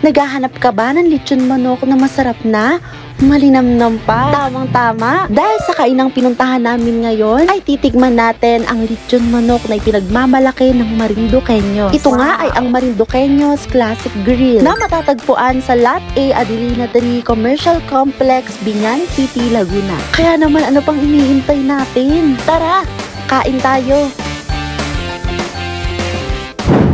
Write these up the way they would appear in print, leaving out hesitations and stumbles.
Naghahanap ka ba ng lechon manok na masarap na? Malinamnam pa. Tamang-tama. Dahil sa kainang pinuntahan namin ngayon, ay titigman natin ang lechon manok na ipinagmamalaki ng Marinduqueños. Ito nga ay ang Marinduqueños Classic Grill na matatagpuan sa Lot A Adelina 3 Commercial Complex, Biñan City, Laguna. Kaya naman ano pang iniintay natin? Tara, kain tayo!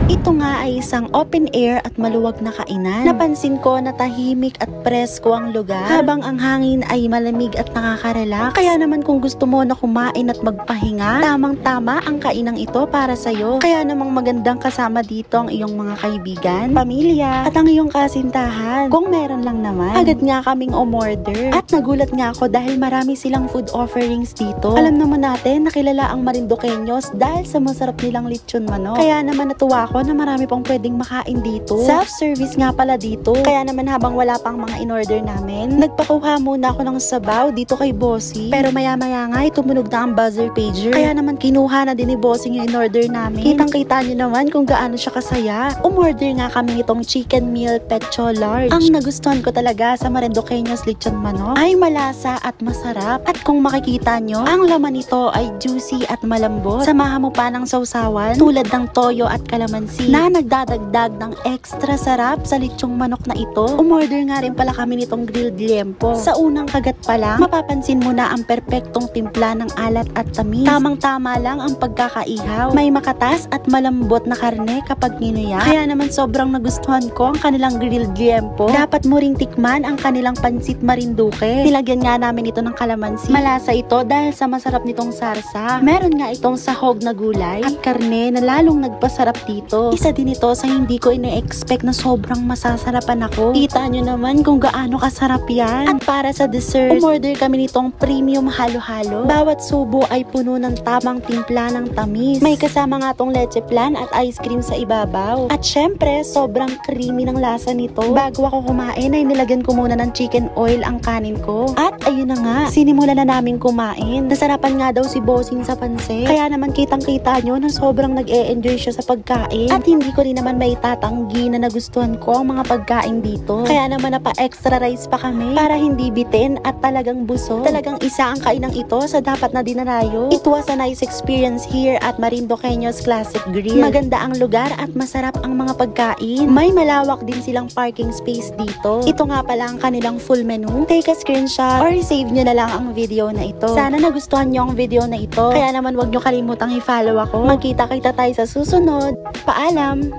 Ito nga ay isang open air at maluwag na kainan. Napansin ko na tahimik at presko ang lugar habang ang hangin ay malamig at nakaka-relax. Kaya naman kung gusto mo na kumain at magpahinga, tamang-tama ang kainang ito para sa'yo. Kaya namang magandang kasama dito ang iyong mga kaibigan, pamilya, at ang iyong kasintahan. Kung meron lang naman, agad nga kaming umorder. At nagulat nga ako dahil marami silang food offerings dito. Alam naman natin na kilala ang Marinduqueños dahil sa masarap nilang lechon manok. Kaya naman natuwa ako na marami pang pwedeng makain dito. Self-service nga pala dito. Kaya naman habang wala pang mga in-order namin, nagpakuha muna ako ng sabaw dito kay Bossy. Pero maya-maya nga ay tumunog na ang buzzer pager. Kaya naman kinuha na din ni Bossy yung in-order namin. Kitang-kita nyo naman kung gaano siya kasaya. Umorder nga kami nitong chicken meal pecho large. Ang nagustuhan ko talaga sa Marinduqueños lechon manok ay malasa at masarap. At kung makikita nyo, ang laman nito ay juicy at malambot. Samahan mo pa ng sausawan tulad ng toyo at kalamansi na nagdadagdag ng extra sarap sa lechong manok na ito. Umorder nga rin pala kami nitong grilled liempo. Sa unang kagat pa lang, mapapansin mo na ang perpektong timpla ng alat at tamis. Tamang-tama lang ang pagkakaihaw. May makatas at malambot na karne kapag ginuya. Kaya naman sobrang nagustuhan ko ang kanilang grilled liempo. Dapat mo ring tikman ang kanilang pansit Marinduque. Nilagyan nga namin ito ng kalamansi. Malasa ito dahil sa masarap nitong sarsa. Meron nga itong sahog na gulay at karne na lalong nagpasarap dito. Isa din ito sa hindi ko ine-expect na sobrang masasarapan ako. Kita nyo naman kung gaano kasarap yan. At para sa dessert, umorder kami nitong premium halo-halo. Bawat subo ay puno ng tamang timpla ng tamis. May kasama nga tong leche flan at ice cream sa ibabaw. At syempre, sobrang creamy ng lasa nito. Bago ako kumain ay nilagyan ko muna ng chicken oil ang kanin ko. At ayun na nga, sinimula na namin kumain. Nasarapan nga daw si Bossing sa pansit. Kaya naman kitang-kita nyo na sobrang nag-e-enjoy siya sa pagkain. At hindi ko rin naman may tatanggi na nagustuhan ko ang mga pagkain dito. Kaya naman napa-extra rice pa kami para hindi bitin at talagang busog. Talagang isa ang kainang ito sa dapat na dinarayo. It was a nice experience here at Marinduqueños Classic Grill. Maganda ang lugar at masarap ang mga pagkain. May malawak din silang parking space dito. Ito nga pala ang kanilang full menu. Take a screenshot or save nyo na lang ang video na ito. Sana nagustuhan nyo ang video na ito. Kaya naman wag nyo kalimutang i-follow ako. Magkita-kita tayo sa susunod. Paalam!